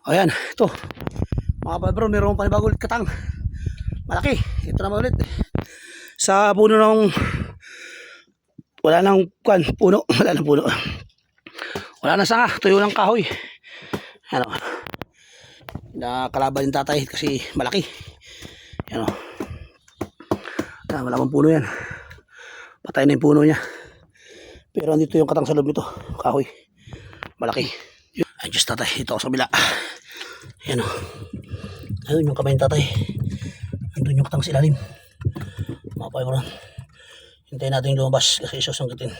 Ayan, ito. Mga palbro, meron panibago ulit katang. Malaki. Ito naman ulit. Sa puno ng wala nang puno. Wala nang puno. Wala nang sanga. Tuyo ng kahoy. Ano. Nakalaban yung tatay kasi malaki. Ano. Wala pang puno yan. Patay na yung puno niya. Pero andito yung katang sa loob nito. Kahoy. Malaki. Ay, Diyos tatay. Ito ako sa kabila. Ayan o. Ayun yung kamay ng tatay. Andun yung katang sa ilalim. Mga palbro. Hintayin natin yung lumabas kasi isusungkitin.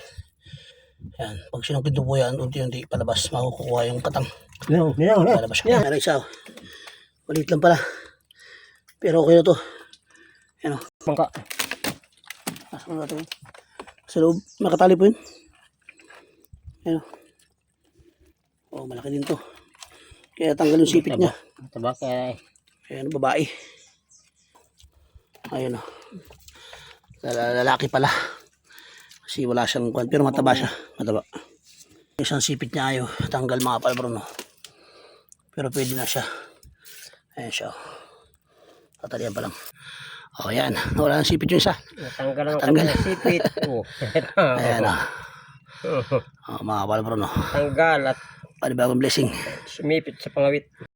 Ayan. Pag sinungkit po yan, unti-unti palabas. Makukuha yung katang. Palabas siya. Ayan isa o. Maliit lang pala. Pero okay na to. Ayan o. Bangka. Nasaan natin? Sa loob. Nakatali po yun. Ayan o. Oh, malaki din to. Kaya tanggal yung sipit niya. Mataba kaya Ayan, babae. Ayan o. Lalaki pala. Kasi wala siyang kwan. Pero mataba siya. Mataba. Isang sipit niya ayaw. Tanggal mga palbro no. Pero pwede na siya. Ayan siya o. Tatalian pa lang. O ayan. Wala ng sipit yung isa. natanggal ang Tanggal. kanyang sipit. Ayan o. Mga palbro no. Tanggal at Panibagong blessing. sumipit sa pangawit.